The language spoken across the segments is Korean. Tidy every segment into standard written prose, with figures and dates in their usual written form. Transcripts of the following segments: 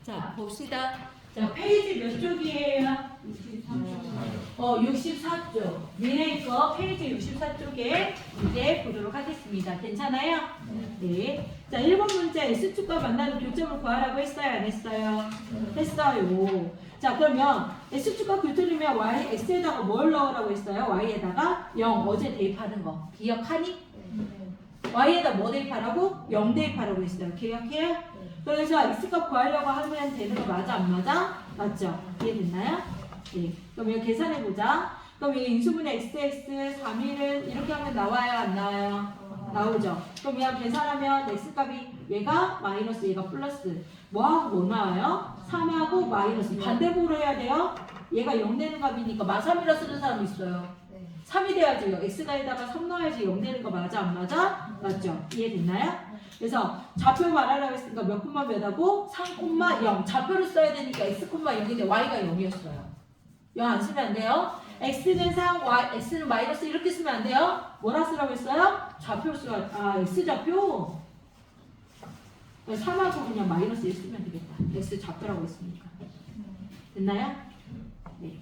자, 봅시다. 자, 페이지 몇 쪽이에요? 64쪽. 미래 거 페이지 64쪽에 이제 보도록 하겠습니다. 괜찮아요? 네. 자, 1번 문제 S축과 만나는 교점을 구하라고 했어요? 안 했어요? 했어요. 자, 그러면 S축과 교점이면 Y, X에다가 뭘 넣으라고 했어요? Y에다가 0, 어제 대입하는 거. 기억하니? Y에다 뭐 대입하라고? 0 대입하라고 했어요. 기억해요? 그래서 X값 구하려고 하면 되는 거 맞아? 안 맞아? 맞죠? 이해됐나요? 네. 그럼 이거 계산해보자. 그럼 이거 인수분해 XX 3일은 이렇게 하면 나와요? 안 나와요? 나오죠? 그럼 얘가 계산하면 X값이 얘가 마이너스 얘가 플러스 뭐하고 뭐 나와요? 3하고 마이너스 반대로 해야 돼요? 얘가 0 되는 값이니까 마3이라 쓰는 사람 있어요. 3이 돼야지요. X가에다가 3 넣어야지 0 되는 거 맞아? 안 맞아? 맞죠? 이해됐나요? 그래서 좌표 말하라고 했으니까 몇 콤마 몇하고 3,0 좌표를 써야 되니까 x,0인데 y가 0이었어요. 0 안 쓰면 안 돼요. x는 3, y, x는 마이너스 이렇게 쓰면 안 돼요. 뭐라 쓰라고 했어요? 좌표 쓰라. 아, x좌표. 3하고 그냥 마이너스 1 쓰면 되겠다. x 좌표라고 했으니까. 됐나요? 네.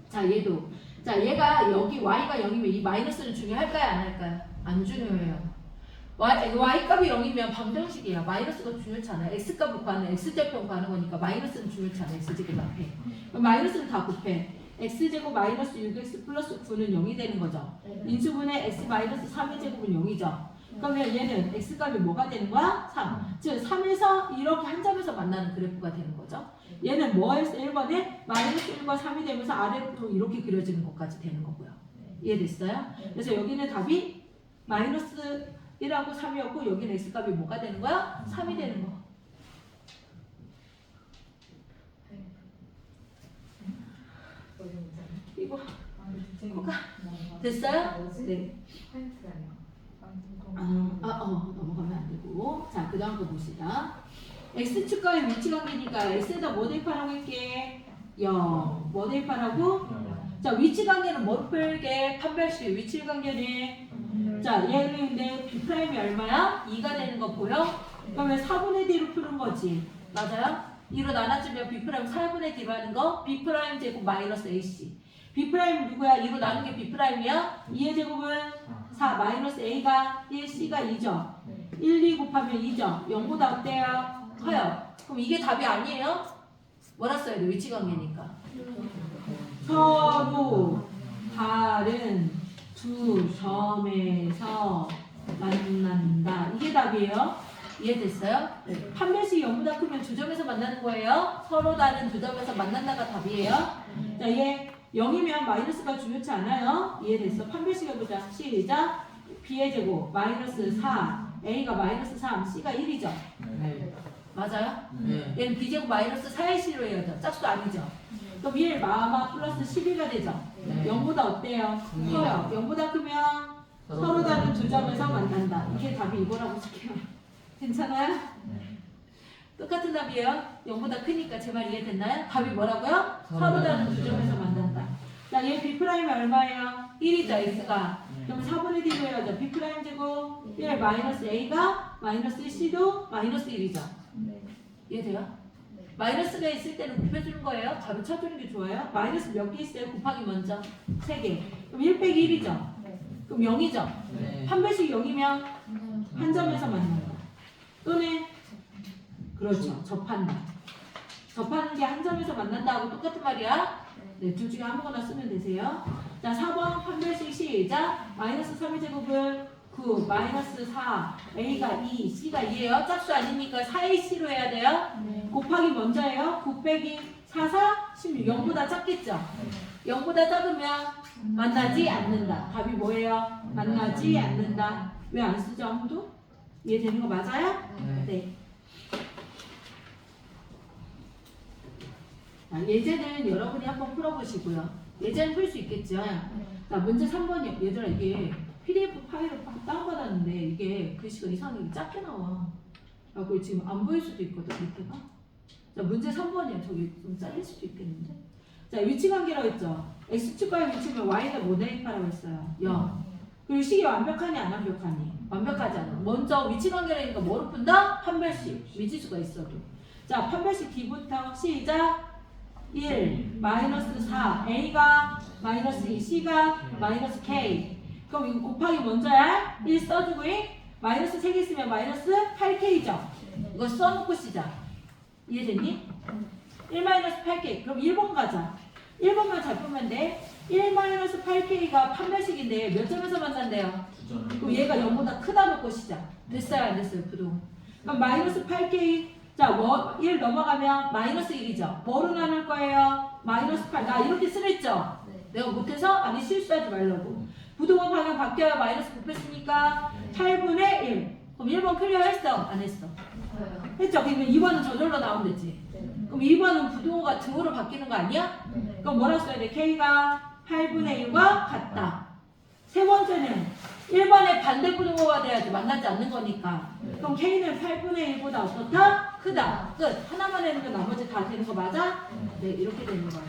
자, 얘도. 자, 얘가 여기 y가 0이면 이 마이너스는 중요할까요? 안 할까요? 안 중요해요. y값이 0이면 방정식이야. 마이너스가 중요치 않아요. x값을 구하는 x제곱 구하는 거니까 마이너스는 중요치 않아요. x제곱 앞에. 그럼 마이너스는 다 곱해. x제곱 마이너스 6x 플러스 9는 0이 되는 거죠. 인수분해 x 마이너스 3의 제곱은 0이죠. 그러면 얘는 x값이 뭐가 되는 거야? 3. 즉 3에서 이렇게 한 점에서 만나는 그래프가 되는 거죠. 얘는 뭐였어? 1번에 마이너스 1과 3이 되면서 아래로 이렇게 그려지는 것까지 되는 거고요. 이해됐어요? 그래서 여기는 답이 마이너스 1하고 3이었고 여기는 x값이 뭐가 되는 거야? 3이 되는 거. 이거 됐어요? 네. 넘어가면 안 되고. 자, 그 다음 거 봅시다. X축과의 위치 관계니까 X에다 뭐 대입하라고 할게? 0. 뭐 대입하라고? 자, 위치 관계는 뭐 풀게? 판별식 위치 관계는 자, 얘는 근데 B'이 얼마야? 2가 되는 거 보여? 그러면 4분의 D로 푸는 거지. 맞아요? 2로 나눠주면 B' 4분의 D로 하는 거 B' 제곱 마이너스 AC. B' 누구야? 2로 나눈 게 B'이야? 2의 제곱은 4 마이너스 A가 1, C가 2죠. 1, 2 곱하면 2죠. 0보다 어때요? 커요. 그럼 이게 답이 아니에요? 뭐라 써야 돼? 위치 관계니까. 서로 다른 두 점에서 만난다. 이게 답이에요. 이해됐어요? 판별식이 0보다 크면 두 점에서 만나는 거예요. 서로 다른 두 점에서 만난다가 답이에요. 자, 얘 0이면 마이너스가 중요치 않아요. 이해됐어? 판별식 해보자. 시작. B의 제곱 마이너스 4 A가 마이너스 3 C가 1이죠. 네. 맞아요? 네. 얘는 B제곱 마이너스 4의 C로 해야죠. 짝수 아니죠. 그럼 1 마마 플러스 12가 되죠. 네. 0보다 어때요? 커요. 0보다 크면 서로 다른 두 점에서 만난다. 이게 답이 이거라고 쓸게요. 괜찮아요? 똑같은 답이에요. 0보다 크니까 제 말 이해됐나요? 답이 뭐라고요? 서로 다른 두 점에서 만난다. 자, 얘 B' 얼마예요? 1이죠, X가. 그럼 4분의 D로 해야죠. B' 제곱 1 마이너스 A가 마이너스 C도 마이너스 1이죠. 이해돼요? 마이너스가 있을 때는 곱해주는 거예요. 값을 쳐주는 게 좋아요. 마이너스 몇 개 있어요? 곱하기 먼저 3개. 그럼 1 빼기 1이죠. 그럼 0이죠. 네. 판별식 0이면 한 점에서 만난다. 또는 그렇죠. 접한다. 접하는 게 한 점에서 만난다 하고 똑같은 말이야. 네, 둘 중에 아무거나 쓰면 되세요. 자, 4번 판별식 시작. 마이너스 3의 제곱은 9, 마이너스 4, A가 2, C가 2예요. 짝수 아니니까 4AC로 해야 돼요. 곱하기 먼저예요. 9 빼기 4, 4, 16. 0보다 작겠죠? 0보다 작으면 만나지 않는다. 답이 뭐예요? 만나지 않는다. 왜 안 쓰죠, 아무도? 이해되는 거 맞아요? 네. 자, 예제는 여러분이 한번 풀어보시고요. 예제는 풀 수 있겠죠? 자, 문제 3번이요. 얘들아, 이게 PDF 파일을 다운받았는데 이게 글씨가 이상하게 작게 나와. 그리고 지금 안 보일 수도 있거든, 밑에가. 자, 문제 3번이야. 저기 좀 잘릴 수도 있겠는데. 자, 위치 관계라고 했죠. X축과의 위치면 Y에다 뭐 대입하라고 했어요? 0. 그리고 식이 완벽하니 안 완벽하니? 완벽하지 않아. 먼저 위치 관계라니까 뭐로 푼다? 판별식. 미지수가 있어도. 자, 판별식 D부터 시작. 1, 마이너스 4, A가 마이너스 2, C가 마이너스 K. 그럼 이거 곱하기 먼저야. 1 써주고 마이너스 3개 있으면 마이너스 8K죠. 이거 써놓고 시작. 이해됐니? 1 마이너스 8K. 그럼 1번 가자. 1번만 잘 풀면 돼. 1 마이너스 8K가 판별식인데 몇 점에서 만난대요? 그럼 얘가 0보다 크다 놓고 시작. 됐어요 안 됐어요? 부동. 그럼 마이너스 8K. 자, 1 넘어가면 마이너스 1이죠. 뭐로 나눌 거예요? 마이너스 8. 나 이렇게 쓰랬죠? 내가 못해서? 아니 실수하지 말라고. 부동원 방향 바뀌어요. 마이너스 곱했으니까 8분의 1. 그럼 1번 클리어 했어? 안 했어? 했죠? 그러면 2번은 저절로 나오면 되지. 그럼 2번은 부동호가 등호로 바뀌는 거 아니야? 그럼 뭐라 써야 돼? K가 8분의 1과 같다. 세 번째는 1번의 반대 부동호가 돼야지. 만나지 않는 거니까. 그럼 K는 8분의 1보다 어떻다? 크다. 끝. 하나만 해는 거 나머지 다 되는 거 맞아? 네, 이렇게 되는 거예요.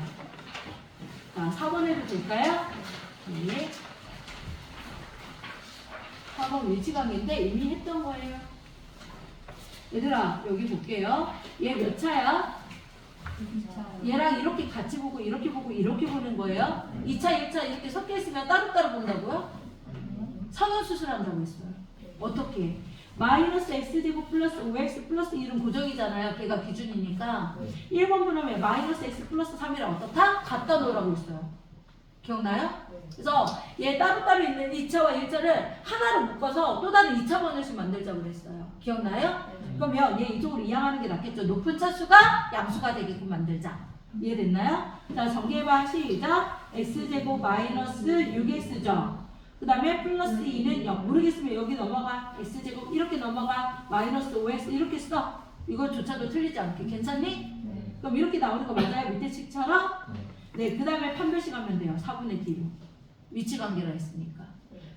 자, 4번 해도 될까요? 네. 4번 위치관계인데 이미 했던 거예요. 얘들아, 여기 볼게요. 얘 몇 차야? 얘랑 이렇게 같이 보고 이렇게 보고 이렇게 보는 거예요. 2차, 1차 이렇게 섞여 있으면 따로따로 본다고요? 성형수술한다고 했어요. 어떻게? 마이너스 x제곱 플러스 5x 플러스 1은 고정이잖아요. 걔가 기준이니까 1번 보면 마이너스 x 플러스 3이랑 어떻다? 갖다 놓으라고 했어요. 기억나요? 그래서 얘 따로따로 있는 2차와 1차를 하나로 묶어서 또 다른 2차 방정식 만들자고 그랬어요. 기억나요? 그러면 얘 이쪽으로 이항하는 게 낫겠죠. 높은 차수가 양수가 되게끔 만들자. 이해됐나요? 자, 전개해봐. 시작. x제곱 마이너스 6x죠. 그 다음에 플러스 2는 0. 모르겠으면 여기 넘어가. x제곱 이렇게 넘어가. 마이너스 5x 이렇게 써. 이거조차도 틀리지 않게. 괜찮니? 그럼 이렇게 나오는 거 맞아요? 밑에 식처럼? 네, 그 다음에 판별식 하면 돼요. 4분의 D로. 위치 관계라 했으니까.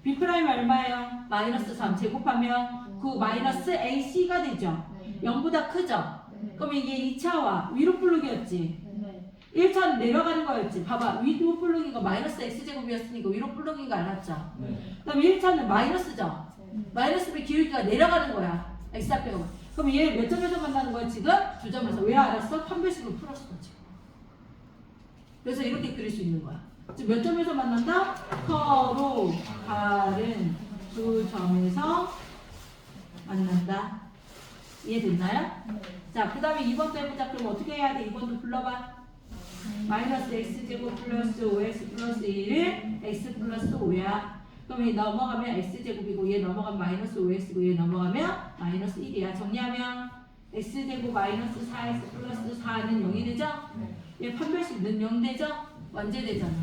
B 프라임 얼마예요? 마이너스 3 제곱하면 그 마이너스 AC가 되죠. 0보다 크죠? 그럼 이게 2차와 위로 플룩이었지. 1차는 내려가는 거였지. 봐봐. 위로 플룩인 거 마이너스 X제곱이었으니까 위로 플룩인 거 알았죠? 그 다음에 1차는 마이너스죠? 마이너스의 기울기가 내려가는 거야. X 앞에고. 그럼 얘 몇 점에서 만나는 거야 지금? 2점에서. 왜 알았어? 판별식으로 풀었어 지금. 그래서 이렇게 그릴 수 있는 거야. 지금 몇 점에서 만난다? 서로 다른 두 점에서 만난다. 이해됐나요? 자, 그 다음에 2번 또 해보자. 그럼 어떻게 해야 돼? 2번도 불러봐. 마이너스 x제곱 플러스 5x 플러스 1은 x 플러스 5야. 그럼 얘 넘어가면 x제곱이고 얘 넘어가면 마이너스 5x고 얘 넘어가면 마이너스 1이야. 정리하면 x제곱 마이너스 4x 플러스 4는 0이 되죠? 얘 판별식은 0 되죠? 완제되잖아.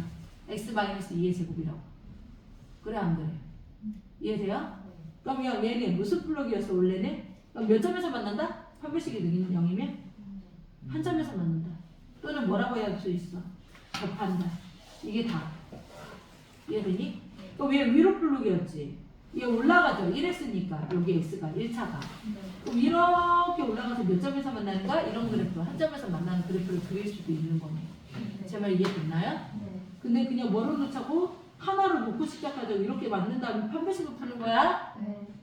x 마이너스 2의 제곱이라고. 그래 안 그래? 이해돼요? 그러면 얘는 무슨 플럭이었어 원래는? 그럼 몇 점에서 만난다? 판별식이 0이면? 한 점에서 만난다. 또는 뭐라고 해야 할 수 있어? 접한다. 이게 다. 이해되니? 그럼 얘 위로 플럭이었지? 얘 올라가죠. 1x니까 여기 x가 1차가. 그럼 이렇게 올라가서 몇 점에서 만나는가? 이런 그래프. 한 점에서 만나는 그래프를 그릴 수도 있는 거네. 제 말 이해됐나요? 근데 그냥 뭐로 놓자고 하나로 놓고 시작하죠. 이렇게 만든 다음에 판별식을 푸는 거야.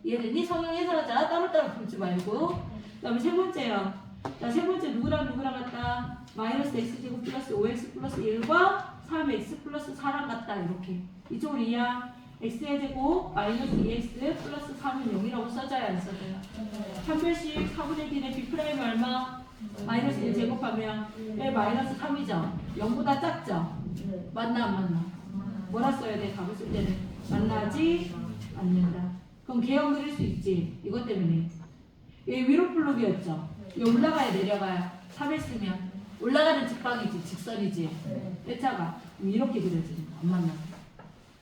이해되니? 성형해서 하자. 따로따로 풀지 말고. 그 다음에 세 번째요. 자, 세 번째 누구랑 같다? 마이너스 x제곱 플러스 5x 플러스 1과 3x 플러스 4랑 같다. 이렇게. 이쪽으로 이항. x의 제곱 마이너스 2x 플러스 3은 0이라고 써줘야 안 써줘요? 판별식 4분의 D는 B'이 얼마? 마이너스 1 제곱하면 1 마이너스 3이죠? 0보다 작죠? 맞나 안 맞나? 뭐라 써야 돼? 답을 쓸 때는 만나지 않는다. 그럼 개형 그릴 수 있지? 이것 때문에. 얘 위로 플룩이었죠? 얘 올라가야 내려가야 3했으면 올라가는 직방이지 직선이지. 1차가 이렇게 그려지는 거 안 맞나?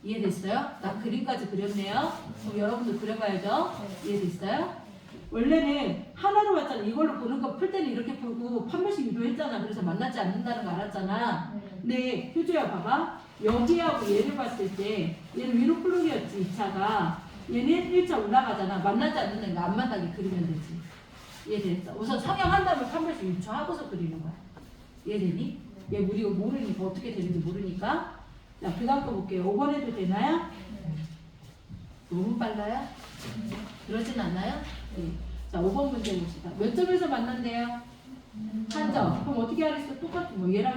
이해됐어요? 나 그림까지 그렸네요. 그럼 여러분도 그려봐야죠. 이해됐어요? 원래는 하나로 봤잖아. 이걸로 보는 거 풀 때는 이렇게 풀고 판별식 유도했잖아. 그래서 만나지 않는다는 거 알았잖아. 근데 효주야 봐봐. 여기하고 얘를 봤을 때 얘는 위로 플룩이었지 2차가. 얘는 1차 올라가잖아. 만나지 않는다는 거 안 만나게 그리면 되지. 이해됐어? 우선 성형한 다음에 판별식 유추하고서 그리는 거야. 이해되니? 얘 우리가 모르니까 어떻게 되는지 모르니까. 자, 그 다음 거 볼게요. 5번 해도 되나요? 너무 빨라요? 그러진 않나요? 네. 자, 5번 문제 봅시다. 몇 점에서 만난대요? 한 점. 그럼 어떻게 하랬어? 똑같은 거. 얘랑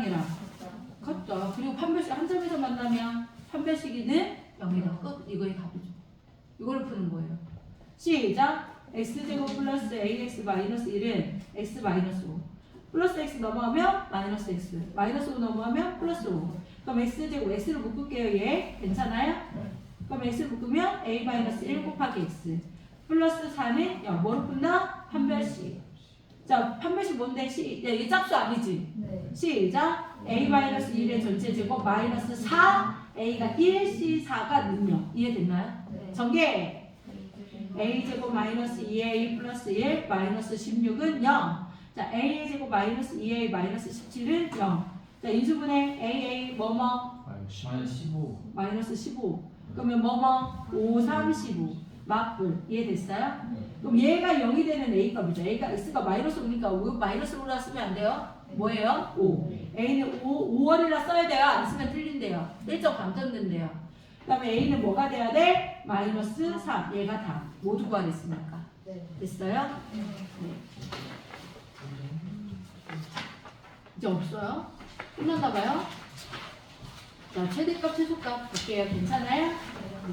같죠. 그리고 판별식 한 점에서 만나면 판별식이는 0이다. 끝. 이거의 답이죠. 이걸 푸는 거예요. 시작. x제곱 플러스 ax 마이너스 1은 x 마이너스 5. 플러스 x 넘어가면 마이너스 x. 마이너스 5 넘어가면 플러스 5. 그럼 x제곱 x를 묶을게요. 얘. 괜찮아요? 그럼 x를 묶으면 a 마이너스 1 곱하기 x. 플러스 4는 0. 뭐로 푼다? 판별식. 자, 판별식 뭔데? 야, 이게 짝수 아니지? 네. 시작. a-1의 전체 제곱 마이너스 4, a가 1, c4가 능력. 이해됐나요? 네. 전개. a제곱 마이너스 2a 플러스 1 마이너스 16은 0. 자, a제곱 마이너스 2a 마이너스 17은 0. 자, 인수분해 aa 뭐뭐? 마이너스 15. 마이너스 15. 그러면 뭐뭐? 5, 3, 15. 맞불. 이해됐어요? 그럼 얘가 0이 되는 a 값이죠. a가 x가 마이너스 5니까 마이너스 5라 쓰면 안 돼요? 뭐예요? 5. a는 5월이라 써야 돼요? 안 쓰면 틀린대요. 1점 감점된대요. 그 다음에 a는 뭐가 돼야 돼? 마이너스 3. 얘가 다. 모두 구하랬으니까. 네. 됐어요? 네. 이제 없어요? 끝났나봐요? 자, 최대값, 최소값 볼게요. 괜찮아요?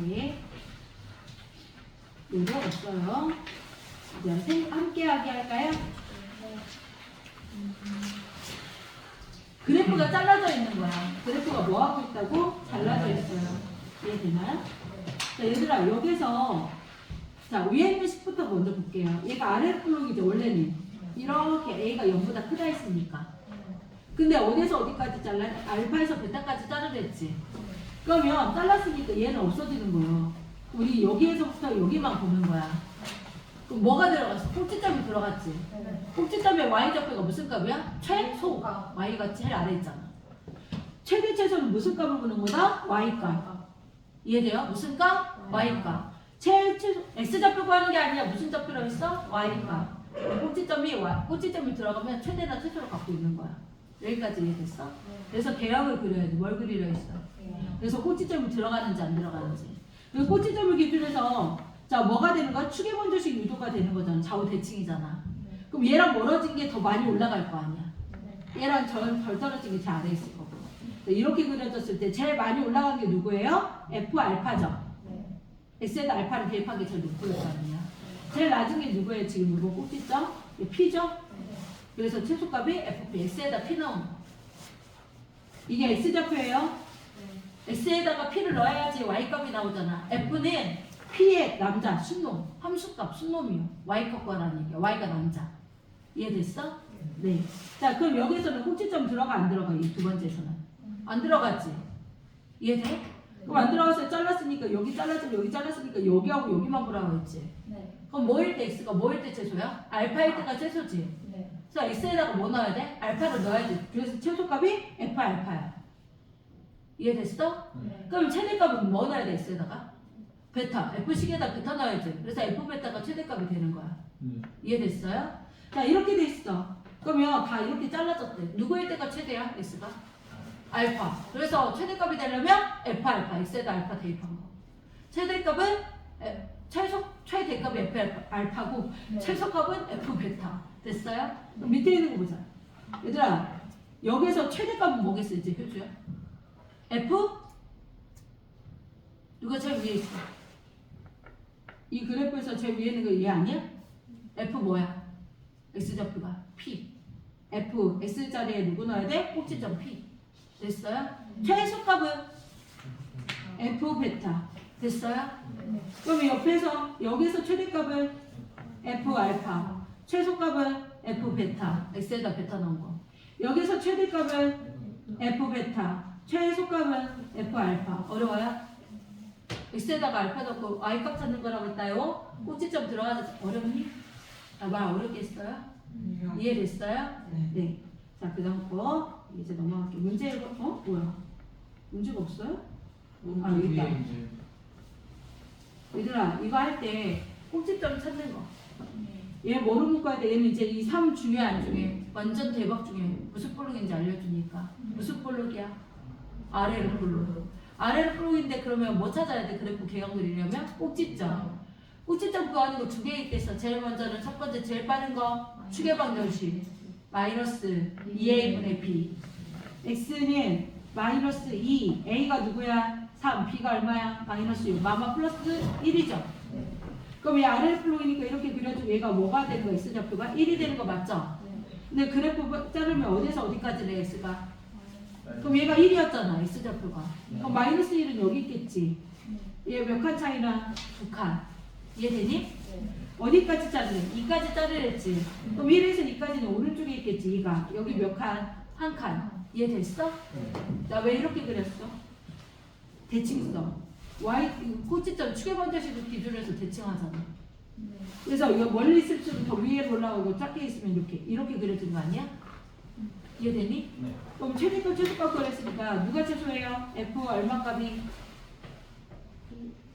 네. 이거 없어요. 이제 함께하기 할까요? 그래프가 잘라져 있는 거야. 그래프가 뭐 하고 있다고? 잘라져 있어요. 이해되나요? 자, 얘들아, 여기서 자, 위에 있는 식부터 먼저 볼게요. 얘가 아래 블록이죠, 원래는. 이렇게 A가 0보다 크다 했으니까. 근데 어디서 어디까지 잘라? 알파에서 베타까지 자르랬지. 그러면 잘랐으니까 얘는 없어지는 거예요. 우리 여기에서부터 여기만 보는 거야. 그럼 뭐가 들어갔어? 꼭지점이 들어갔지. 꼭지점의 y좌표가 무슨 값이야? 최소. y가 제일 아래 있잖아. 최대 최소는 무슨 값을 보는 거다? y값. 이해돼요? 무슨 값? y값. 최소 x좌표 구하는 게 아니라 무슨 좌표라고 했어? y값. 꼭지점이 들어가면 최대나 최소를 갖고 있는 거야. 여기까지 이해됐어? 그래서 개형을 그려야 돼. 뭘 그리려 했어? 그래서 꼭지점이 들어가는지 안 들어가는지. 그리고 꼭지점을 기준해서 자 뭐가 되는 거야? 축의번조식 유도가 되는 거잖아. 좌우 대칭이잖아. 그럼 얘랑 멀어진 게 더 많이 올라갈 거 아니야. 얘랑 덜 떨어진 게 제일 아래에 있을 거고. 이렇게 그려졌을 때 제일 많이 올라간 게 누구예요? F 알파죠. X에다 알파를 대입한 게 제일 높을 거 아니야. 제일 낮은 게 누구예요? 지금 이거 꼭지점? P죠? 그래서 최소값이 FP. X에다 P 넣은 거. 이게 X좌표예요. X에다가 P를 넣어야지 Y값이 나오잖아. F는 P의 남자, 순놈, 함수값, 순놈이요. Y값 구하라는 얘기야. Y가 남자. 이해됐어? 네. 자, 그럼 여기서는 꼭지점 들어가 안 들어가? 이 두 번째에서는. 안 들어갔지? 이해돼? 그럼 안 들어가서 잘랐으니까 여기 잘랐으면 여기 잘랐으니까 여기하고 여기만 보라고 했지. 그럼 뭐일 때 X가 뭐일 때 최소야? 알파일 때가 최소지. 그래서 X에다가 뭐 넣어야 돼? 알파를 넣어야지. 그래서 최소값이 F 알파야. 이해됐어? 그럼 최대값은 뭐 넣어야 돼? X에다가? 베타. F식에다 베타 넣어야지. 그래서 F 베타가 최대값이 되는 거야. 이해됐어요? 자, 이렇게 돼 있어. 그러면 다 이렇게 잘라졌대. 누구일 때가 최대야? X가? 알파. 그래서 최대값이 되려면 F 알파. X에다 알파 대입한 거. 최대값은 최대값이 F 알파고 최소값은 F 베타. 됐어요? 그럼 밑에 있는 거 보자. 얘들아, 여기서 최대값은 뭐겠어? 이제 효주야? F? 누가 제일 위에 있어? 이 그래프에서 제일 위에 있는 거 얘 아니야? F 뭐야? X좌표가 P. F, X자리에 누구 넣어야 돼? 꼭지점 P. 됐어요? 최소값은 F 베타. 됐어요? 그럼 옆에서 여기서 최대값은 F 알파. 최소값은 F 베타. X에다 베타 넣은 거. 여기서 최대값은 F 베타. 최소값은 F 알파. 어려워요? X에다가 알파 넣고 Y값 찾는 거라고 했다요. 꼭지점 들어가서 어렵니? 말 어렵게 했어요? 이해됐어요? 네. 자, 그 다음 거 이제 넘어갈게요. 문제 이거 뭐야? 문제가 없어요? 아, 여기 있다. 얘들아, 이거 할 때 꼭지점 찾는 거. 얘 뭐로 묶어야 돼? 얘는 이제 이 3 중에 안 중에 완전 대박 중에 무슨 볼록인지 알려주니까. 무슨 볼록이야? 아래로 볼록. 아래로 플로우인데 그러면 뭐 찾아야 돼? 그래프 개형 그리려면 꼭지점. 꼭지점 구하는 거 두 개 있겠어. 제일 먼저는 첫 번째 제일 빠른 거 추계방정식 마이너스 2a분의 b. x는 마이너스 2, a가 누구야? 3, b가 얼마야? 마이너스 6. 마마 플러스 1이죠. 그럼 얘 아래로 플로우니까 이렇게 그려주면 얘가 뭐가 되는 거? x좌표가 1이 되는 거 맞죠? 근데 그래프 자르면 어디서 어디까지 내 x가? 그럼 얘가 1이었잖아 x좌표가. 그럼 마이너스 1은 여기 있겠지. 얘 몇 칸 차이나? 2칸. 이해되니? 어디까지 자르래? 2까지 자르랬지. 그럼 1에서 2까지는 오른쪽에 있겠지. 2가. 여기 몇 칸? 한 칸. 이해됐어? 나 왜 이렇게 그렸어? 대칭성. y 꼭지점 추계방정식을 기준으로 해서 대칭하잖아. 그래서 이거 멀리 있을수록 더 위에 올라오고 작게 있으면 이렇게 그려진 거 아니야? 이해되니? 네. 그럼 최대값 최소값 그랬으니까 누가 최소예요? f 얼마 값이?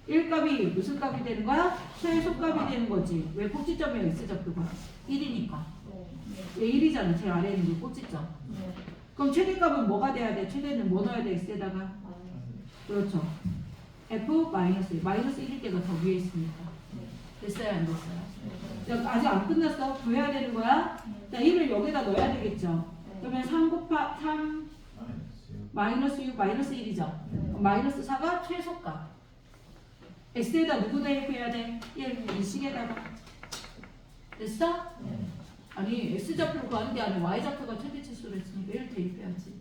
1값이 무슨 값이 되는 거야? 최소값이 되는 거지. 왜 꼭지점에 x좌표가? 1이니까. 얘 1이잖아. 제일 아래에 있는 게 꼭지점. 그럼 최대값은 뭐가 돼야 돼? 최대는 뭐 넣어야 돼? x에다가? 그렇죠. f 마이너스 1. 마이너스 1일 때가 더 위에 있으니까. 됐어요? 안 됐어요? 아직 안 끝났어. 구해야 되는 거야? 자, 1을 여기다 넣어야 되겠죠. 그러면 3 마이너스 6 마이너스 1이죠. 그럼 마이너스 4가 최소값. x에다 누구 대입해야 돼? 1, 이 식에다가. 됐어? 아니 x좌표를 구하는 게 아니라 y좌표가 최대치수로 했으니까 1을 대입해야지.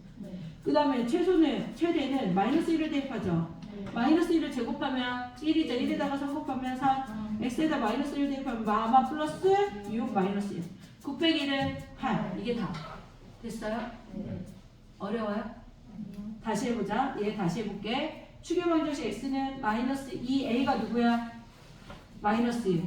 그 다음에 최대는 마이너스 1을 대입하죠. 마이너스 1을 제곱하면 1이죠. 1에다가 3 곱하면 4. x에다 마이너스 1 대입하면 마마 플러스 6 마이너스 1. 9 1은 8. 이게 다. 됐어요? 어려워요? 다시 해보자. 얘 다시 해볼게. 추계방정식 x는 마이너스 2a가 누구야? 마이너스 1.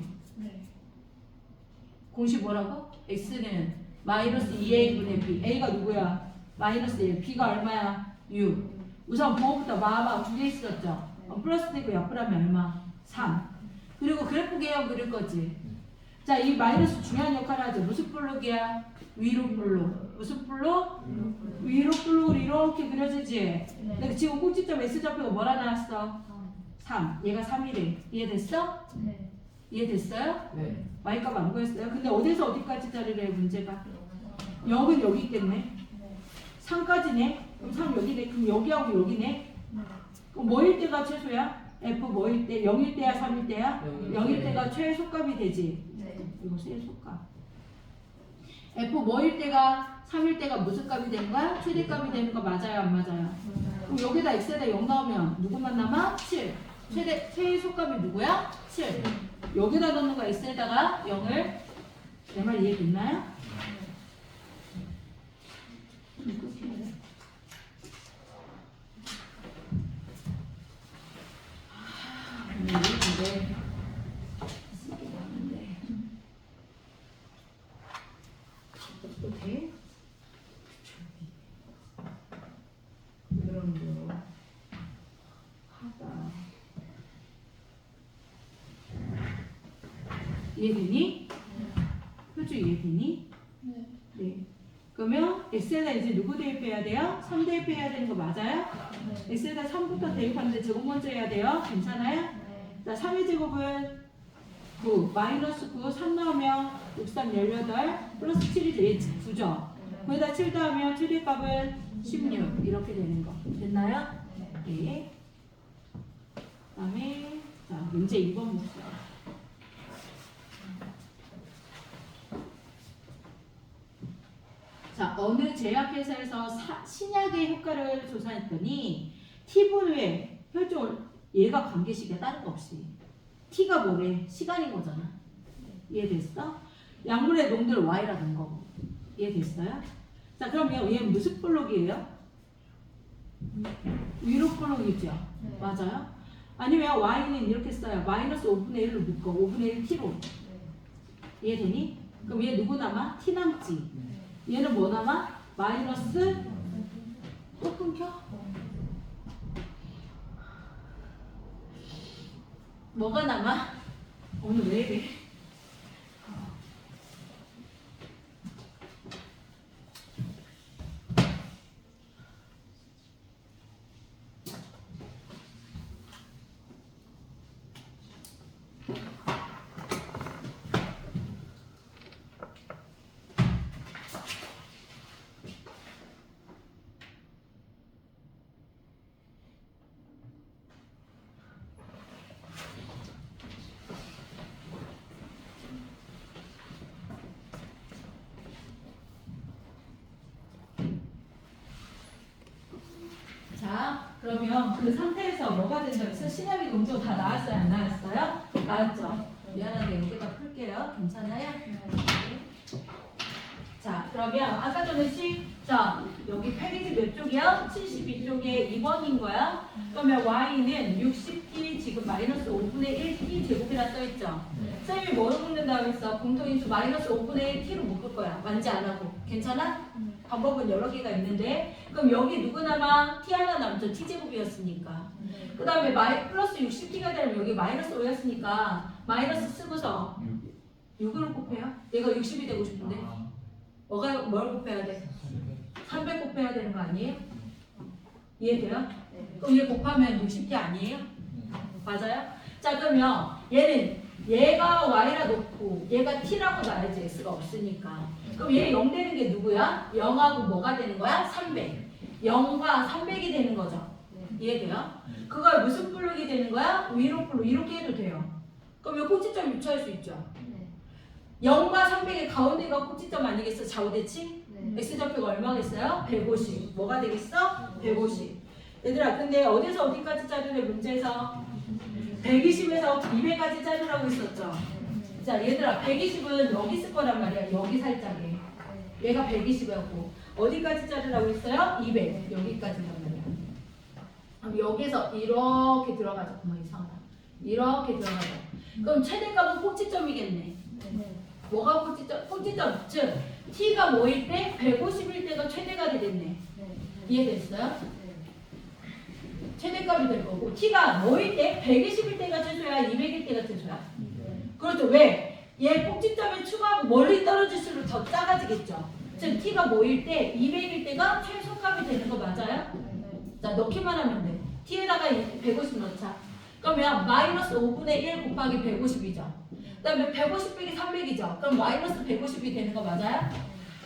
공식 뭐라고? x는 마이너스 2a분의 b. a가 누구야? 마이너스 1. b가 얼마야? 6. 우선 부호부터 마마 두 개 있었죠? 플러스 되고 약분하면 얼마? 3. 그리고 그래프 개형 그릴 거지. 자, 이 마이너스 중요한 역할을 하죠. 무슨 블록이야? 위로 블록. 무슨 블록? 위로 블록을 이렇게 그려지지? 근데 지금 꼭지점 S좌표가 뭐라 나왔어? 3. 얘가 3이래. 이해됐어? 이해됐어요? 네. Y값 안 구했어요? 근데 어디서 어디까지 자르래 문제가? 0은 여기 있겠네. 3까지네. 그럼 3 여기네. 그럼 여기하고 여기네. 그럼 뭐일 때가 최소야? F 뭐일 때? 0일 때야? 3일 때야? 0일 때가 최소값이 되지. 이거 최소값. F 뭐일 때가 3일 때가 무슨 값이 되는 거야? 최대값이 되는 거 맞아요? 안 맞아요? 그럼 여기다 x에다 0 나오면 누구만 남아? 7. 최소값이 누구야? 7. 여기다 넣는 거 x에다가 0을 내 말 이해됐나요? 근데 쓰기 많은데 또 돼? 그런 거 하다 이해되니? 표준 이해되니? 네. 그러면 x에다 이제 누구 대입해야 돼요? 3 대입해야 되는 거 맞아요? x에다 3부터 대입하는데 제곱 먼저 해야 돼요? 괜찮아요? 자, 3의 제곱은 9, 마이너스 9, 3 나오면 6, 3, 18, 플러스 7이 돼, 9죠? 거기다 7 더하면 최대값은 16, 이렇게 되는 거. 됐나요? 네. 그 다음에, 자, 문제 2번 볼게요. 자, 어느 제약회사에서 신약의 효과를 조사했더니 T분 후에 혈종을 얘가 관계식이야. 다른 거 없이. T가 뭐래? 시간인 거잖아. 이해됐어? 약물의 농도를 Y라는 거고. 이해됐어요? 자, 그러면 얘는 무슨 블록이에요? 위로 블록이죠? 맞아요? 아니면 Y는 이렇게 써요. 마이너스 5분의 1로 묶어. 5분의 1 T로. 이해되니? 그럼 얘 누구 남아? T 남지. 얘는 뭐 남아? 마이너스 또 끊겨? 뭐가 남아? 오늘 왜 이래? 그러면 그 상태에서 뭐가 된다고 했어? 시나미 동조 다 나왔어요? 안 나왔어요? 나왔죠? 미안한데 여기다 풀게요. 괜찮아요? 자, 그러면 아까 전에 자, 여기 페이지 몇 쪽이야? 72쪽에 2번인 거야. 그러면 y는 60t 지금 마이너스 5분의 1t 제곱이라 써있죠. 쌤이 뭐로 묶는다고 했어? 공통인수 마이너스 5분의 1t로 묶을 거야. 완지 안 하고. 괜찮아? 방법은 여러 개가 있는데 그럼 여기 누구 남아? t 하나 남죠. t 제곱이었으니까. 그 다음에 플러스 60t가 되면 여기 마이너스 5였으니까 마이너스 쓰고서 6을 곱해요? 얘가 60이 되고 싶은데 뭘 곱해야 돼? 300 곱해야 되는 거 아니에요? 이해돼요? 그럼 얘 곱하면 60t 아니에요? 맞아요? 자 그러면 얘가 y라 놓고 얘가 t라고 놔야지 x가 없으니까 그럼 얘 0 되는 게 누구야? 0하고 뭐가 되는 거야? 300 0과 300이 되는 거죠 이해돼요? 그걸 무슨 블록이 되는 거야? 위로 블록 이렇게 해도 돼요 그럼 이 꼭지점 유추할 수 있죠 0과 300의 가운데가 꼭지점 아니겠어? 좌우대칭? x좌표가 얼마겠어요? 150 뭐가 되겠어? 150 얘들아 근데 어디서 어디까지 자르래 문제에서 120에서 200까지 자르라고 했었죠 자 얘들아 120은 여기 있을 거란 말이야 여기 살짝에 얘가 120이었고 어디까지 자르라고 했어요? 200 여기까지란 말이야 그럼 여기서 이렇게 들어가죠 이상하다 이렇게 들어가죠 그럼 최대값은 꼭지점이겠네 뭐가 꼭지점? 즉 t가 뭐일 때? 150일 때가 최대가 되겠네 이해됐어요? 최대값이 될 거고 t가 뭐일 때? 120일 때가 최소야? 200일 때가 최소야? 그렇죠. 왜? 얘 꼭지점에 추가하고 멀리 떨어질수록 더 작아지겠죠. 즉 t가 뭐일 때? 200일 때가 최소값이 되는 거 맞아요? 자 넣기만 하면 돼. t에다가 150 넣자. 그러면 마이너스 5분의 1 곱하기 150이죠. 그 다음에 150 빼기 300이죠. 그럼 마이너스 150이 되는 거 맞아요?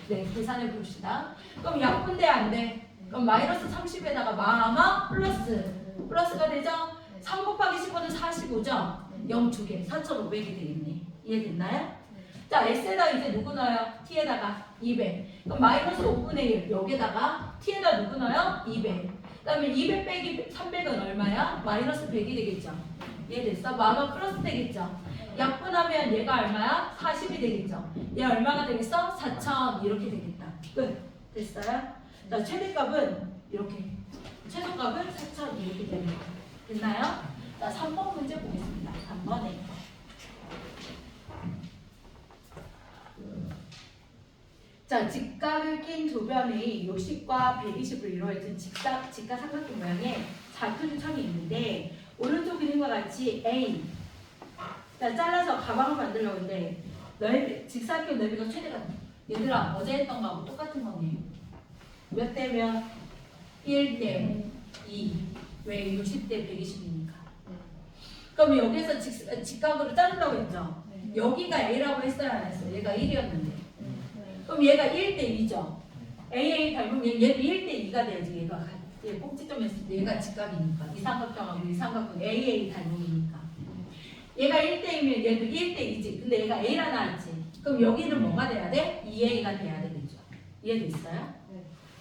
네, 계산해 봅시다. 그럼 약분돼 안 돼? 그럼 마이너스 30에다가 마마 플러스가 되죠? 3 곱하기 15는 45죠? 0 2개 4,500이 되겠네. 이해됐나요? 자, x에다 이제 누구 넣어요? t에다가 200. 그럼 마이너스 5분의 1 여기다가 t에다 누구 넣어요? 200. 그 다음에 200 빼기 300은 얼마야? 마이너스 100이 되겠죠? 이해됐어? 마마 플러스 되겠죠? 약분하면 얘가 얼마야? 40이 되겠죠? 얘 얼마가 되겠어? 4,000 이렇게 되겠다. 끝. 됐어요? 자, 최대값은 이렇게. 최소값은 4,000 이렇게 되는 거. 됐나요? 자, 3번 문제 보겠습니다. 3번에. 자, 직각을 낀 두 변의 60과 120을 이루어진 직각삼각형 모양의 좌표주청이 있는데 오른쪽 그림과 같이 A 자, 잘라서 가방을 만들려고 하는데 직사각형 넓이가 최대가 얘들아 어제 했던 거하고 똑같은 거네. 몇 대면 1대 2 왜 60대 120이니까 그럼 여기서 직각으로 자르려고 했죠. 여기가 A라고 했어야 안 했어요. 얘가 1이었는데 그럼 얘가 1대 2죠. AA 닮으면 얘도 1대 2가 돼야지. 얘 꼭지점에 있을 때 얘가 직각이니까 이 삼각형하고 이 삼각형 AA 닮음이니까 얘가 1대2면 얘도 1대2지. 근데 얘가 A라 나왔지. 그럼 여기는 뭐가 돼야 돼? 2A가 돼야 되겠죠. 이해됐어요?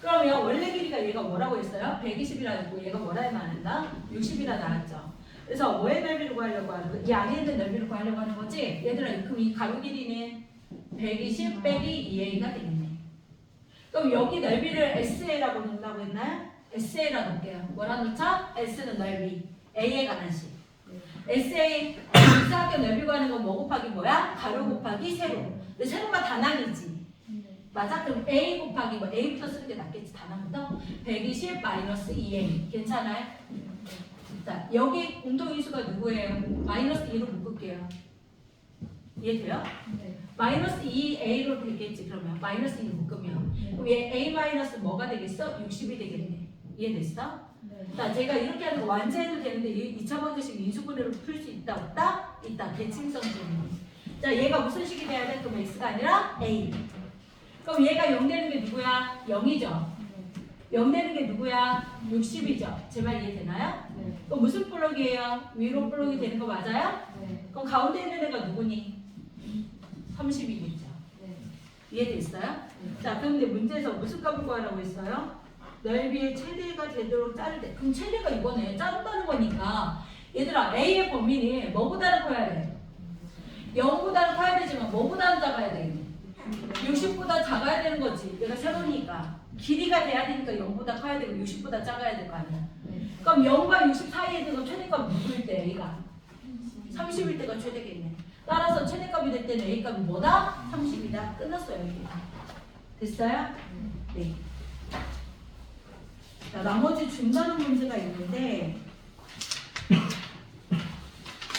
그러면 원래 길이가 얘가 뭐라고 했어요? 120이라 했고 얘가 뭐라 나왔나? 60이라 나왔죠. 그래서 뭐의 넓이를 구하려고 하는 거? 이 안에 있는 넓이를 구하려고 하는 거지? 얘들아 그럼 이 가로 길이는 120 빼기 2A가 되겠네. 그럼 여기 넓이를 SA라고 놓는다고 했나요? SA라 놓을게요. 뭐라 놓자? S는 넓이. A에 관한 식. SA 직사각형 넓이 구하는 건 뭐 곱하기 뭐야? 가로 곱하기 세로. 근데 세로가 단항이지. 맞아? 그럼 A 곱하기 뭐 A부터 쓰는 게 낫겠지. 단항부터 120 마이너스 2A. 괜찮아요? 자, 여기 공통인수가 누구예요? 마이너스 2로 묶을게요. 이해돼요? 네. 마이너스 2A로 되겠지. 그러면 마이너스 2로 묶으면 그럼 얘 A 마이너스 뭐가 되겠어? 60이 되겠네. 이해됐어? 네. 자, 제가 이렇게 하는 거 완제해도 되는데 2차 방정식 인수분해로 풀 수 있다 없다? 있다. 대칭성 질문. 자, 얘가 무슨 식이 돼야 돼? 그럼 X가 아니라 A. 그럼 얘가 0 되는 게 누구야? 0이죠. 0 되는 게 누구야? 60이죠. 제 말 이해되나요? 네. 그럼 무슨 블록이에요? 위로 블록이 되는 거 맞아요? 네. 그럼 가운데 있는 애가 누구니? 30이겠죠. 네. 이해됐어요? 네. 자, 그런데 문제에서 무슨 값을 구하라고 했어요? 넓이의 최대가 되도록 자를 때. 그럼 최대가 이거네. 자른다는 거니까. 얘들아, A의 범위는 뭐보다는 커야 돼? 0보다는 커야 되지만 뭐보다는 작아야 되겠네. 60보다 작아야 되는 거지. 얘가 세로니까. 길이가 돼야 되니까 0보다 커야 되고 60보다 작아야 될 거 아니야. 그럼 0과 60 사이에 있는 건 최대값 누구일 때 A가? 30일 때가 최대겠네. 따라서 최대값이 될 때는 A값이 뭐다? 30이다. 끝났어요. 이게. 됐어요? 네. 자, 나머지 준다는 문제가 있는데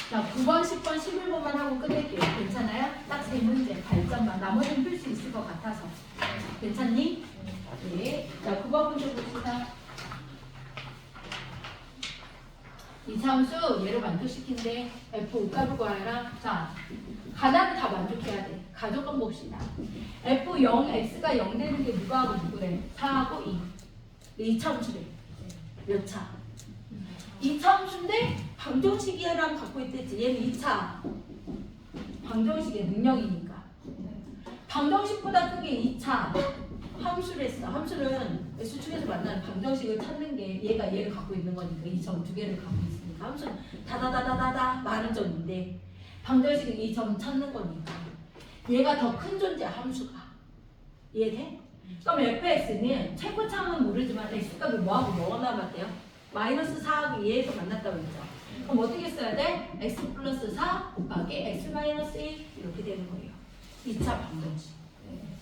자, 9번, 10번, 11번만 하고 끝낼게요. 괜찮아요? 딱 3문제, 발전만. 나머지는 풀 수 있을 것 같아서. 괜찮니? 네. 자, 9번 문제 봅시다. 이차함수 얘를 만족시킨대. F 우값을 구하라. 자, 하나를 다 만족해야 돼. 가족건 봅시다. F 0, X가 0 되는 게 누구하고 누구래? 4하고 2. 이차함수래. 몇 차? 이차함수인데 방정식이랑 갖고 있댔지. 얘는 2차. 방정식의 능력이니까. 방정식보다 큰 게 2차. 함수를 했어. 함수는 S축에서 만나는 방정식을 찾는 게 얘가 얘를 갖고 있는 거니까 이 점 두 개를 갖고 있으니까 함수는 다다다다다다 많은 점인데 방정식은 이 점 찾는 거니까 얘가 더 큰 존재야. 함수가. 이해돼? 그럼 fx는 최고차는 모르지만 x값이 뭐하고 뭐가 남았대요? 마이너스 4하고 2에서 만났다고 했죠. 그럼 어떻게 써야 돼? x 플러스 4 곱하기 x 마이너스 1 이렇게 되는 거예요. 2차 방정식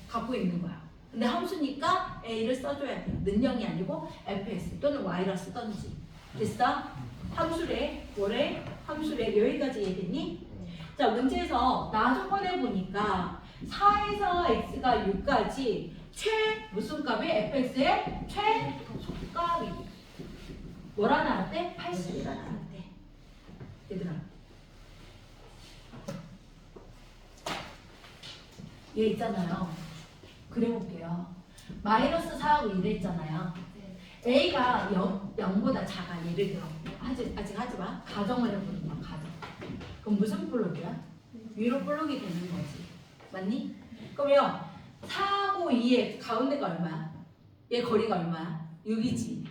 갖고 있는 거야. 근데 함수니까 a를 써줘야 돼요. 능력이 아니고 fx 또는 y라 쓰던지. 됐어? 함수래. 뭐래? 함수래. 여기까지 이해됐니? 자, 문제에서 나 조건에 보니까 4에서 x가 6까지 무슨 값이? fx의 최소값이 뭐라 나왔대? 80이라 나왔대. 얘들아, 얘 있잖아요. 그려볼게요. 마이너스 4하고 1 했잖아요. A가 0보다 작아. 예를 들어. 아직 하지 마. 가정을 해보는 거야. 가정. 그럼 무슨 블록이야? 위로 블록이 되는 거지. 맞니? 그러면 4하고 2의 가운데가 얼마야? 얘 거리가 얼마야? 6이지.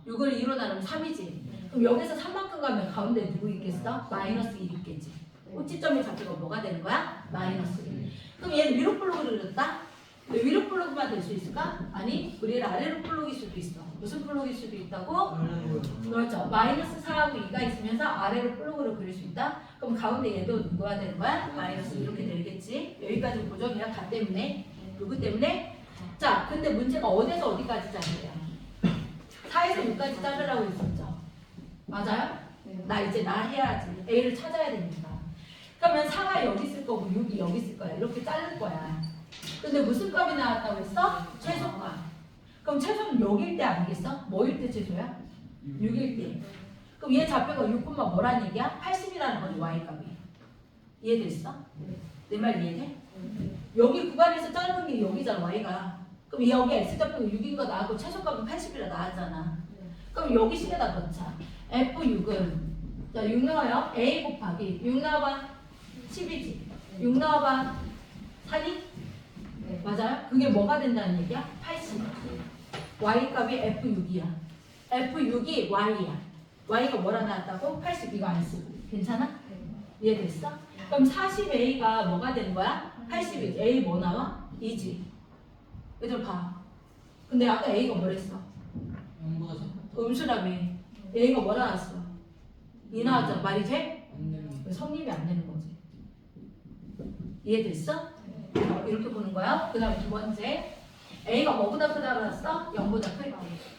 6을 2로 나누면 3이지. 그럼 여기서 3만큼 가면 가운데 누구 있겠어? 마이너스 1 있겠지. 꼭지점의 좌표가 뭐가 되는 거야? 마이너스 1. 그럼 얘는 위로 블록을 그렸다? 위로 블록만 될 수 있을까? 아니, 우리 아래로 블록일 수도 있어. 무슨 블록일 수도 있다고? 그렇죠. 마이너스 4하고 2가 있으면서 아래로 블록으로 그릴 수 있다? 그럼 가운데 얘도 누구가 되는 거야? 마이너스 이렇게 되겠지. 여기까지 고정이야. 가 때문에. 누구 때문에? 자, 근데 문제가 어디서 어디까지 자르래요? 4에서 6까지 자르라고 했었죠. 맞아요? 나 이제 나 해야지. A를 찾아야 되니까. 그러면 4가 여기 있을 거고 6이 여기 있을 거야. 이렇게 자를 거야. 근데 무슨 값이 나왔다고 했어? 최소값. 그럼 최소는 여기일 때 아니겠어? 뭐일 때 최소야? 6일 때. 그럼 얘 좌표가 6, 뭐란 얘기야? 80이라는 거지, y값이. 이해됐어? 내 말 이해돼? 여기 구간에서 자르는 게 여기잖아, y가. 그럼 여기 x좌표가 6인 거 나왔고 최소값은 80이라 나왔잖아. 그럼 여기 식에다 넣자. f6은 자, 6 넣어요. a 곱하기 6 넣어봐. 10이지. 6 넣어봐. 4니? 맞아요? 그게 뭐가 된다는 얘기야? 80. y값이 f6이야. f6이 y야. y가 뭐라 나왔다고? 80 이거 안 쓰고. 괜찮아? 이해됐어? 그럼 40a가 뭐가 되는 거야? 80이지. a 뭐 나와? 2지. 얘들 봐. 근데 아까 a가 뭐랬어? 음수라며. a가 뭐라 나왔어? 2 나왔잖아. 말이 돼? 성립이 안 되는 거지. 이해됐어? 이렇게 보는 거야. 그 다음 두 번째. A가 뭐보다 크다고 했어? 0보다 클 때.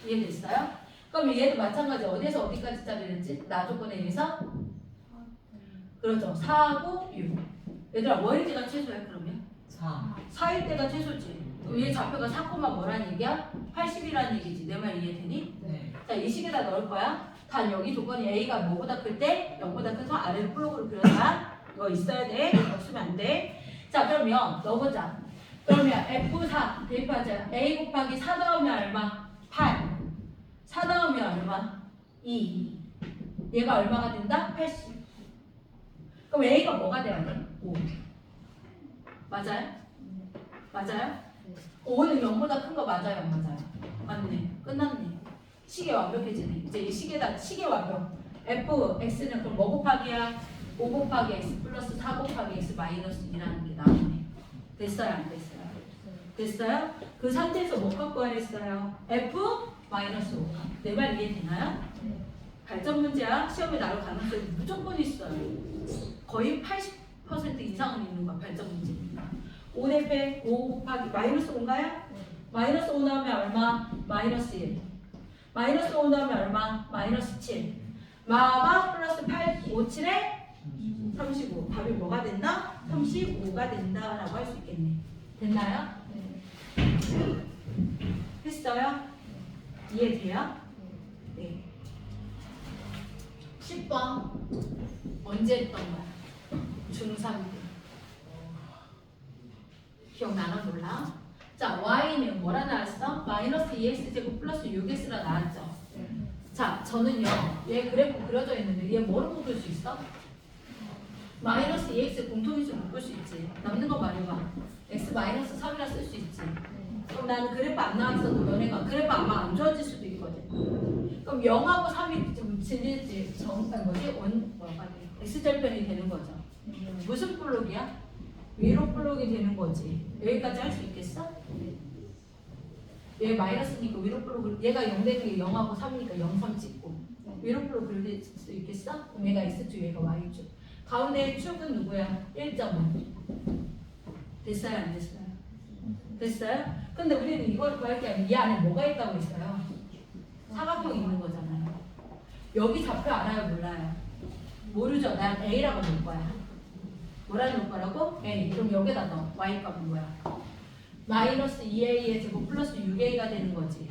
이해됐어요? 그럼 얘도 마찬가지. 어디에서 어디까지 자르는지? 나 조건에 의해서? 그렇죠. 4하고 6. 얘들아, 뭐일 때가 최소야, 그러면? 4일 때가 최소지. 그럼 얘 좌표가 4, 뭐란 얘기야? 80이라는 얘기지. 내 말 이해되니? 네. 자, 이 식에다 넣을 거야. 단 여기 조건이 A가 뭐보다 클 때? 0보다 커서 아래로 블록으로 그려라. 이거 있어야 돼. 없으면 안 돼. 자, 그러면 넣어보자. 그러면 F4 대입하자. A 곱하기 4 넣으면 얼마? 8. 4 넣으면 얼마? 2. 얘가 얼마가 된다? 80. 그럼 A가 뭐가 돼야 돼? 5. 맞아요? 맞아요? 5는 0보다 큰 거 맞아요? 안 맞아요? 맞네. 끝났네. 시계 완벽해지네. 이제 이 시계다. 시계 완벽. fx는 그럼 뭐 곱하기야? 5 곱하기 x 플러스 4 곱하기 x 마이너스 2라는 게 나오네. 됐어요? 안 됐어요? 됐어요? 그 상태에서 뭐 갖고 하랬어요? f 마이너스 5. 내 말 이해되나요? 발전 문제야. 시험에 나올 가능성이 무조건 있어요. 거의 80% 이상은 있는 거야. 발전 문제니까. 5대 100, 5 곱하기 마이너스 5인가요? 마이너스 5 나오면 얼마? 마이너스 1. 마이너스 5 나오면 얼마? 마이너스 7. 마마 플러스 8, 5, 7에 35. 답이 뭐가 된다? 35가 된다라고 할 수 있겠네. 됐나요? 했어요? 이해돼요? 네. 10번 언제 했던 거야? 중3 때. 기억나나 몰라? 자, y는 뭐라 나왔어? 마이너스 2x제곱 플러스 6x라 나왔죠? 자, 저는요, 얘 그래프 그려져 있는데 얘 뭐로 묶을 수 있어? 마이너스 2x 공통인수 묶을 수 있지. 남는 거 말해봐. x 마이너스 3이라 쓸 수 있지. 그럼 나는 그래프 안 나왔어도 너네가 그래프 아마 안 좋아질 수도 있거든. 그럼 0하고 3이 좀 진일지 x절편이 되는 거죠. 무슨 블록이야? 위로 블록이 되는 거지. 여기까지 할 수 있겠어? 얘 마이너스니까 위로 블록을 얘가 0 되는 게 0하고 3이니까 0, 3 찍고 위로 블록 그릴 수 있겠어? 그럼 얘가 x축 얘가 y축. 가운데 축은 누구야? 1.5. 됐어요? 안 됐어요? 됐어요? 근데 우리는 이걸 구할 게 아니라 이 안에 뭐가 있다고 했어요? 사각형이 있는 거잖아요. 여기 좌표 알아요? 몰라요? 모르죠? 난 A라고 놓을 거야. 뭐라 놓을 거라고? A. 그럼 여기다 넣어. Y값은 뭐야? 마이너스 2A의 제곱 플러스 6A가 되는 거지.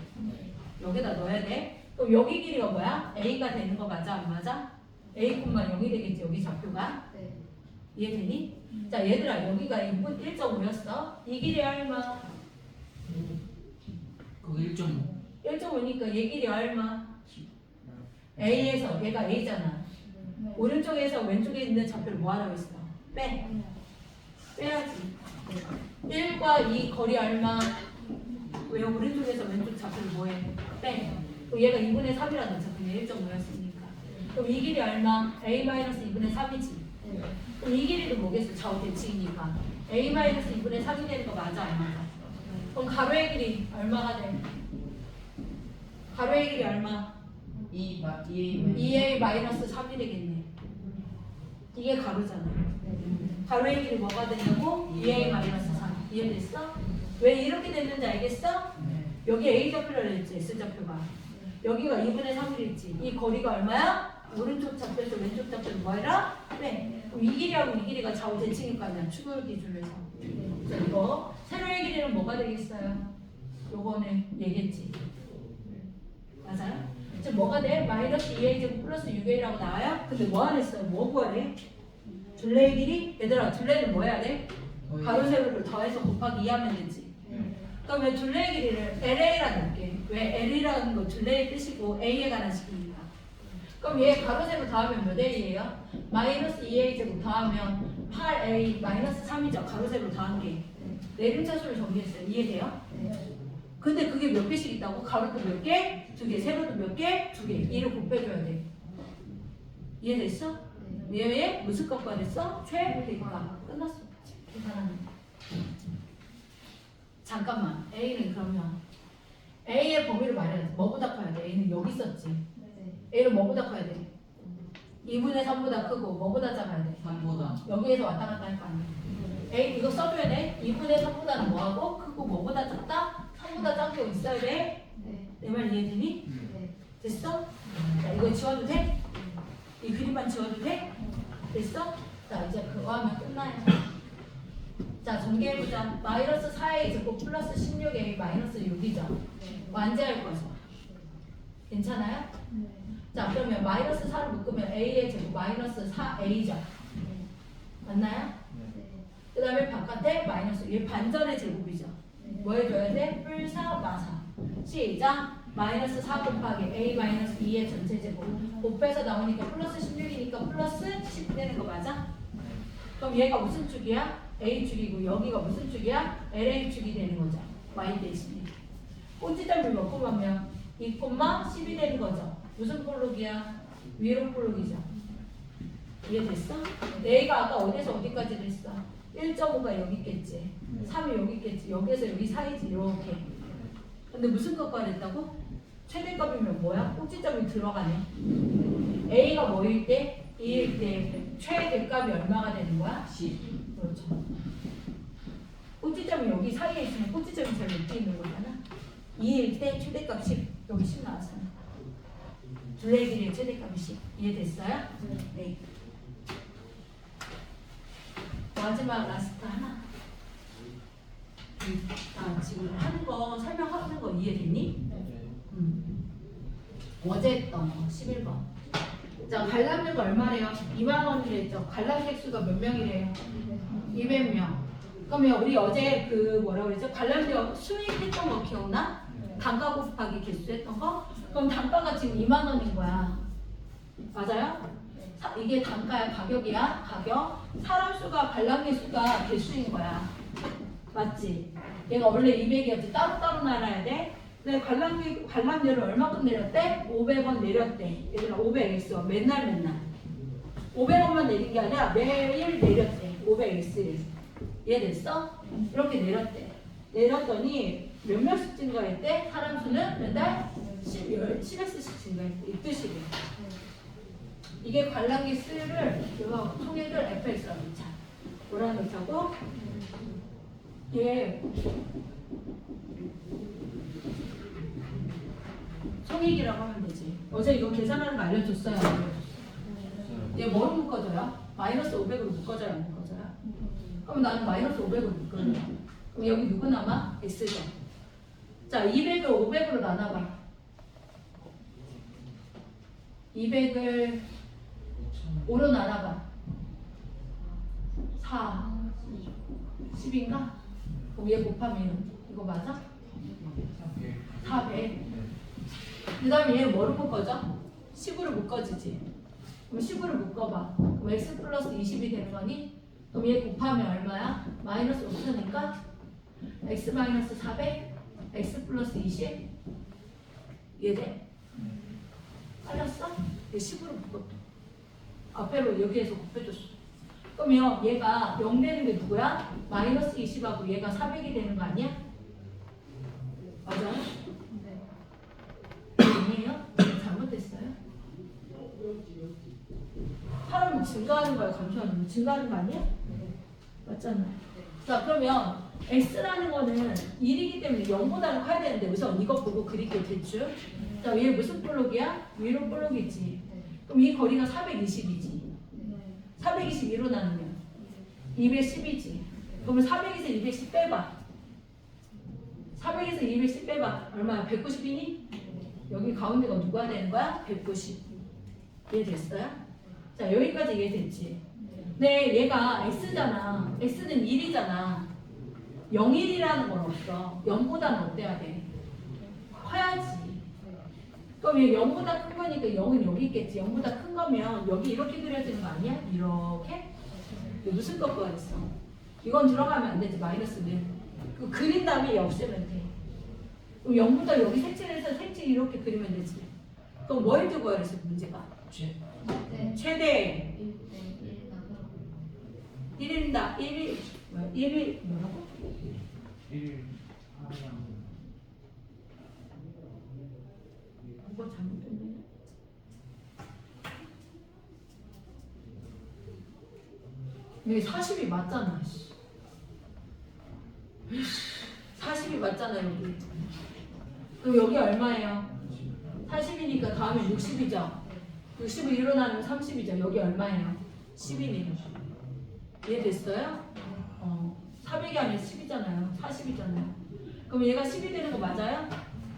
여기다 넣어야 돼. 그럼 여기 길이가 뭐야? A가 되는 거 맞아? 안 맞아? A, 0이 되겠지. 여기 좌표가. 네. 이해되니? 자, 얘들아 여기가 1.5였어. 이 길이 얼마? 그거 1.5. 1.5니까 얘 길이 얼마? A에서 얘가 A잖아. 오른쪽에서 왼쪽에 있는 좌표를 뭐 하라고 했어? 빼. 빼야지. 1과 2 거리 얼마? 왜 오른쪽에서 왼쪽 좌표를 뭐해? 빼. 그럼 얘가 2분의 3이라 넣자. 그럼 1.5였으니까. 그럼 이 길이 얼마? A-2분의 3이지. 그럼 이 길이도 뭐겠어? 좌우 대칭이니까. A-2분의 3이 되는 거 맞아? 안 맞아? 그럼 가로의 길이 얼마가 돼? 가로의 길이 얼마? 2A-3이 되겠네. 이게 가로잖아. 가로의 길이 뭐가 되냐고? 2A-3. 이해됐어? 왜 이렇게 됐는지 알겠어? 여기 A좌표를 했지, S좌표가. 여기가 2분의 3을 했지. 이 거리가 얼마야? 오른쪽 좌표에서 왼쪽 좌표를 뭐 해라? 빼. 그럼 이 길이하고 이 길이가 좌우 대칭일 거 아니야, 축을 기준으로 해서. 자, 이거 세로의 길이는 뭐가 되겠어요? 요거는 얘겠지. 맞아요? 지금 뭐가 돼? 마이너스 2a제곱 플러스 6a라고 나와요? 근데 뭐 안 했어요? 뭐 구하래? 둘레의 길이? 얘들아 둘레는 뭐 해야 돼? 가로 세로를 더해서 곱하기 2 하면 되지. 그럼 왜 둘레의 길이를 LA라 놓을게. 왜 L이라는 거 둘레의 뜻이고 A에 관한 식이니까. 그럼 얘 가로 세로 더하면 몇 A예요? 마이너스 2a제곱 더하면 8a 마이너스 3이죠. 가로 세로 더한 게. 내림차수를 정리했어요. 이해돼요? 근데 그게 몇 개씩 있다고? 가로도 몇 개? 2개. 세로도 몇 개? 2개. 이를 곱해줘야 돼. 이해됐어? 얘 무슨 값과 됐어? 최대값. 끝났어. 계산하는 거. 잠깐만. A는 그러면 A의 범위를 말해야 돼. 뭐보다 커야 돼? A는 여기 있었지. A는 뭐보다 커야 돼? 2분의 3보다 크고 뭐보다 작아야 돼? 3보다. 여기에서 왔다 갔다 할 거 아니야. A 이거 써줘야 돼. 2분의 3보다는 뭐하고? 크고 뭐보다 작다? 3보다 작게 있어야 돼. 내 말 이해되니? 됐어? 자, 이거 지워도 돼? 이 그림만 지워도 돼? 됐어? 자, 이제 그거 하면 끝나요. 자, 전개해보자. 마이너스 4a 제곱 플러스 16a 마이너스 6이죠. 완제할 거죠. 괜찮아요? 자, 그러면 마이너스 4를 묶으면 a의 제곱 마이너스 4a죠. 맞나요? 그 다음에 바깥에 마이너스, 얘 반전의 제곱이죠. 뭐 해줘야 돼? 뿔사 마사. 시작. 마이너스 4 곱하기 a 마이너스 2의 전체 제곱. 곱해서 나오니까 플러스 16이니까 플러스 10 되는 거 맞아? 그럼 얘가 무슨 축이야? A축이고 여기가 무슨 축이야? LA축이 되는 거죠. Y 대신에. 꼭지점이 몇 콤마면 2,10이 되는 거죠. 무슨 볼록이야? 위로 볼록이죠. 이해됐어? A가 아까 어디서 어디까지 됐어? 1.5가 여기 있겠지. 3이 여기 있겠지. 여기에서 여기 사이지. 이렇게. 근데 무슨 값과 했다고? 최대값이면 뭐야? 꼭지점이 들어가네. A가 뭐일 때? 2일 때 최대값이 얼마가 되는 거야? 10. 그렇죠. 꼭지점이 여기 사이에 있으면 꼭지점이 제일 밑에 있는 거잖아. 2일 때 최대값 10. 여기 10 나왔잖아. 둘레길이의 최대값이 10. 이해됐어요? 네. 마지막 라스트 하나. 지금 하는 거 설명하는 거 이해됐니? 어제 했던 거 11번. 자, 관람료가 얼마래요? 2만 원이랬죠. 관람객 수가 몇 명이래요? 200명. 그러면 우리 어제 그 뭐라고 그랬죠? 관람료 수익했던 거 기억나? 단가 곱하기 개수 했던 거? 그럼 단가가 지금 2만 원인 거야. 맞아요? 이게 단가야, 가격이야, 가격. 사람 수가 관람객 수가 개수인 거야. 맞지? 얘가 원래 200이었지. 따로따로 나눠야 돼. 근데 관람료를 얼마큼 내렸대? 500원 내렸대. 얘들아 500X 맨날 500원만 내린 게 아니라 매일 내렸대. 500X를. 이해됐어? 이렇게 내렸대. 내렸더니 몇 명씩 증가했대? 사람 수는 맨날 10X씩 증가했대. 이 뜻이래. 이게 관람객 수를 통액을 FX라고 자 뭐라 놓자고? 얘 총액이라고 하면 되지. 어제 이거 계산하는 거 알려줬어요? 안 알려줬어요? 얘 뭐로 묶어져요? 마이너스 500으로 묶어져요? 안 묶어져요? 그럼 나는 마이너스 500으로 묶어요. 그럼 여기 누구 남아? X죠. 자, 200을 500으로 나눠봐. 200을 5로 나눠봐. 4, 10인가? 그럼 얘 곱하면 이거 맞아? 400. 그 다음에 얘 뭐로 묶어져? 10으로 묶어지지. 그럼 10으로 묶어봐. 그럼 x 플러스 20이 되는 거니? 그럼 얘 곱하면 얼마야? 마이너스 5천이니까 x 마이너스 400, x 플러스 20. 이해돼? 알렸어? 얘 10으로 묶었다. 앞에로 여기에서 곱해줬어. 그러면 얘가 0 되는 게 누구야? 마이너스 20하고 얘가 400이 되는 거 아니야? 맞아요? 네. 아니에요? 잘못됐어요? 사람이 증가하는 거야, 감소하는 거? 증가하는 거 아니야? 맞잖아요. 자, 그러면 x라는 거는 1이기 때문에 0보다는 커야 되는데 우선 이거 보고 그릴게요, 대충. 자, 얘 무슨 볼록이야? 위로 볼록이지. 그럼 이 거리가 420이지. 422로 나누면 210이지. 그러면 400에서 210 빼봐. 400에서 210 빼봐. 얼마야? 190이니? 여기 가운데가 누가 되는 거야? 190. 이해됐어요? 자, 여기까지 이해됐지? 네, 얘가 x잖아. x는 1이잖아. 0일이라는 건 없어. 0보다는 어때야 돼? 커야지. 그럼 얘 0보다 큰 거니까 0은 여기 있겠지. 0보다 큰 거면 여기 이렇게 그려지는 거 아니야? 이렇게? 무슨 것과 있어? 이건 들어가면 안 되지. 마이너스는. 그 그린 다음에 없애면 돼. 그럼 0보다 여기 색칠을 해서 색칠 이렇게 그리면 되지. 그럼 뭘 두고 그랬어 문제가? 최대 1인당 1일 뭐야? 1일 뭐라고? 1일 그거 잘못됐네. 여기 40이 맞잖아. 40이 맞잖아 여기. 그럼 여기 얼마예요? 40이니까 다음에 60이죠. 60을 1로 나누면 30이죠. 여기 얼마예요? 10이네요. 이해됐어요? 400이 아니라 10이잖아요. 40이잖아요. 그럼 얘가 10이 되는 거 맞아요?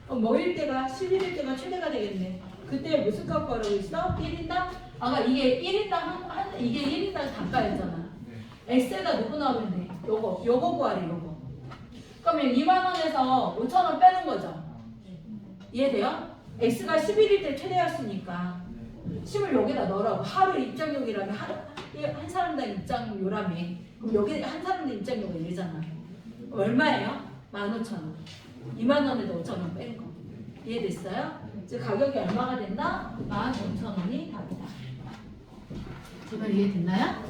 그럼 뭐일 때가 11일 때가 최대가 되겠네. 그때 무슨 값 구하라고 했어? 1인당? 아까 이게 1인당 이게 1인당 단가였잖아. x에다 누구 나오면 돼? 요거 구하래 요거. 그러면 2만 원에서 5천 원 빼는 거죠. 이해돼요? x가 11일 때 최대였으니까 10을 여기다 넣으라고. 하루 입장료이라면 한 사람당 입장료라며. 그럼 여기 한 사람당 입장료가 이래잖아. 얼마예요? 15,000원. 2만 원에도 5천 원 뺀 거. 이해됐어요? 즉 가격이 얼마가 된다? 15,000원이 답이다. 제발 이해됐나요?